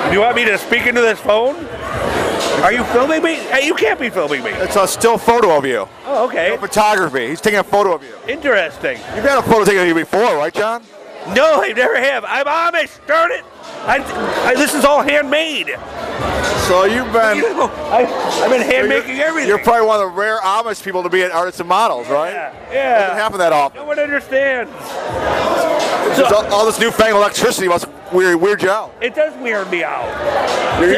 Do you want me to speak into this phone? Are you filming me? You can't be filming me. It's a still photo of you. Oh, okay. No photography. He's taking a photo of you. Interesting. You've had a photo taken of you before, right, John? No, I never have. I'm Amish. Darn it! This is all handmade. So you've been. I've been hand making everything. You're probably one of the rare Amish people to be at Artists and Models, right? Yeah. Doesn't happen that often. No one understands. All this newfangled electricity must weird you out. It does weird me out. You're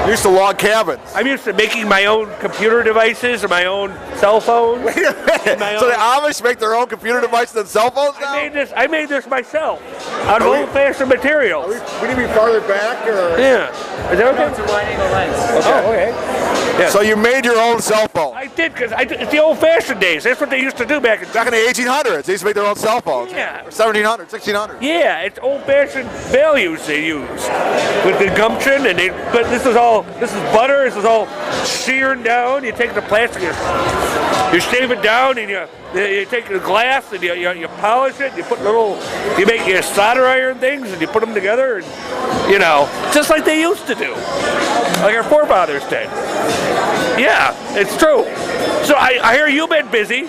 used to log cabins. I'm used to making my own computer devices or my own cell phones. Wait a minute. So the Amish make their own computer devices and cell phones now? I made this myself out of old-fashioned materials. We need to be farther back, or? Yeah. Is that okay? It's a wide-angle lens. Okay. Oh, okay. Yeah. So you made your own cell phone? I did, because it's the old-fashioned days. That's what they used to do back in the 1800s. They used to make their own cell phones. Yeah. Or 1700s, 1600s. Yeah, it's old-fashioned values they use with the gumption, but this is butter. This is all sheared down. You take the plastic, you shave it down, and you take the glass and you polish it. You make your solder iron things, and you put them together, and just like they used to do, like our forefathers did. Yeah, it's true. So I hear you've been busy.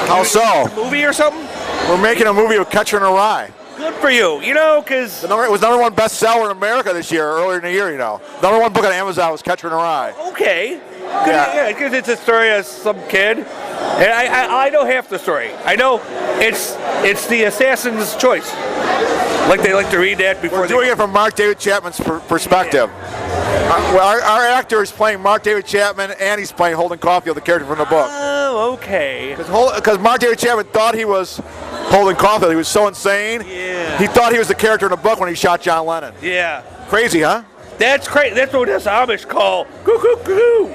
How so? A movie or something? We're making a movie with Catcher in the Rye. Good for you, because... It was #1 bestseller in America this year, earlier in the year, #1 book on Amazon was Catcher in the Rye. Okay. Yeah, because it's a story of some kid. And I know half the story. I know it's the assassin's choice. Like they like to read that before. We're doing it from Mark David Chapman's perspective. Our actor is playing Mark David Chapman, and he's playing Holden Caulfield, the character from the book. Oh, okay. Because Mark David Chapman thought he was Holden Caulfield. He was so insane. Yeah. He thought he was the character in the book when he shot John Lennon. Yeah. Crazy, huh? That's crazy. That's what us Amish call goo-goo-goo.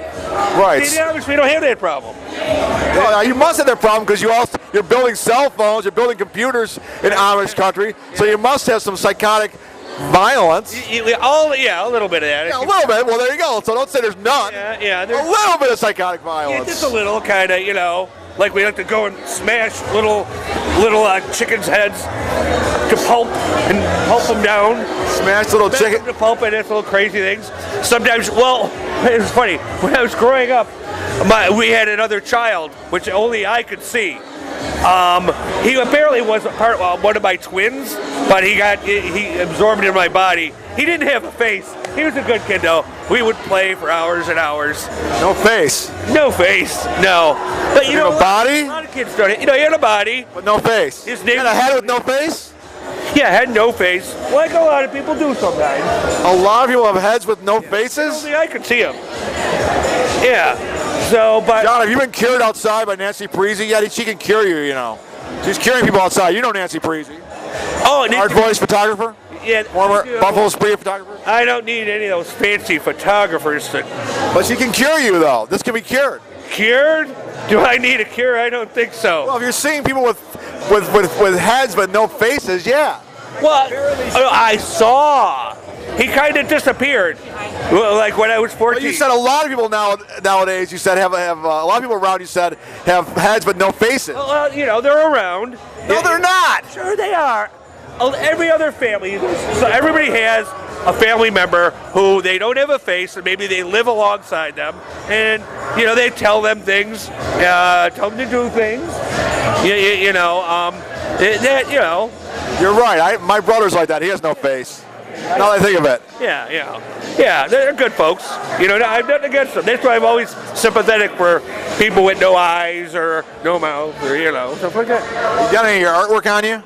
Right. See, the Amish, we don't have that problem. Well, you must have that problem because you're building cell phones, you're building computers in Amish country, so you must have some psychotic violence. A little bit of that. Yeah, a little bit. Well, there you go. So don't say there's none. Yeah. A little bit of psychotic violence. Yeah, just a little, kind of, like we like to go and smash little chickens' heads to pulp and pulp them down. Smash little chicken to pulp and that's little crazy things. Sometimes, it was funny. When I was growing up, we had another child, which only I could see. He apparently wasn't one of my twins, but he absorbed into my body. He didn't have a face. He was a good kid, though. We would play for hours and hours. No face. No face. No. But a body? A lot of kids started. He had a body, but no face. His name. And a head with no face. Yeah, had no face, like a lot of people do sometimes. A lot of people have heads with no faces? Only I could see them. Yeah. So, but... John, have you been cured outside by Nancy Parisi yet? She can cure you, She's curing people outside. You know Nancy Parisi. Oh, Art voice photographer? Yeah. Former Buffalo Spree photographer? I don't need any of those fancy photographers But she can cure you, though. This can be cured. Cured? Do I need a cure? I don't think so. Well, if you're seeing people with heads but no faces, yeah. Well, I saw. He kind of disappeared, like when I was 14. Well, you said a lot of people nowadays. You said have a lot of people around. You said have heads but no faces. Well, they're around. No, they're not. Sure, they are. Every other family, so everybody has a family member who they don't have a face, and maybe they live alongside them, and they tell them things, tell them to do things. You're right. My brother's like that. He has no face. Now that I think of it. Yeah. They're good folks. I have nothing against them. That's why I'm always sympathetic for people with no eyes or no mouth or stuff like that. You got any of your artwork on you?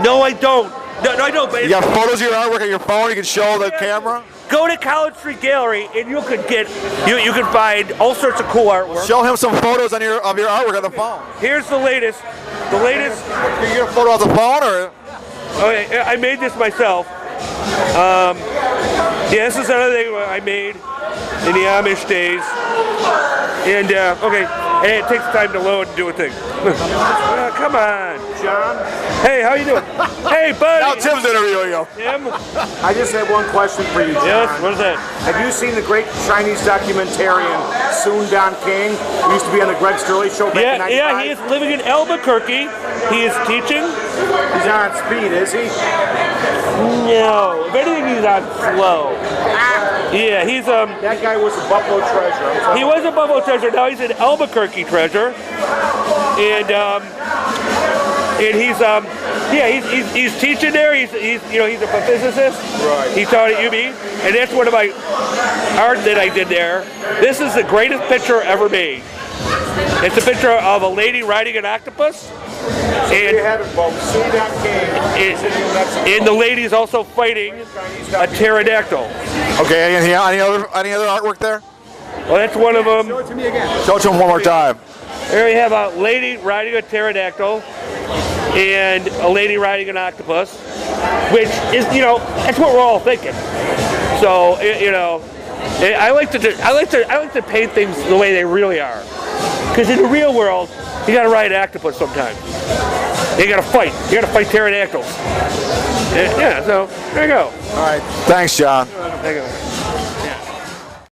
No, I don't. No, I don't. But you got photos of your artwork on your phone? You can show the camera. Go to College Street Gallery and you can find all sorts of cool artwork. Show him some photos of your artwork on the phone. Here's the latest. Can you get a photo of the phone or? Okay, I made this myself. This is another thing I made in the Amish days. And and it takes time to load and do a thing. Come on, John. Hey, how you doing? Hey, buddy. Now Tim's interviewing you. Tim? I just have one question for you, John. Yes, what is that? Have you seen the great Chinese documentarian Soon Don King? He used to be on the Greg Sterling show back in 95. Yeah, he is living in Albuquerque. He is teaching. He's on speed, is he? No. If anything, he's he's on slow. Yeah, he's That guy was a Buffalo Treasure. I'm telling he was a Buffalo Treasure. Now he's an Albuquerque Treasure, and he's teaching there. He's a physicist. Right. He taught at UB, and that's one of my art that I did there. This is the greatest picture ever made. It's a picture of a lady riding an octopus, you have it, folks. See that king. and the lady's also fighting a pterodactyl. Okay, any other artwork there? Well, that's one of them. Show it to me again. Show it to him one more time. Here we have a lady riding a pterodactyl and a lady riding an octopus, which is, that's what we're all thinking. So, I like to paint things the way they really are. Because in the real world, you got to ride an octopus sometimes. You got to fight. You got to fight pterodactyls. Yeah, so there you go. All right. Thanks, John. There you go.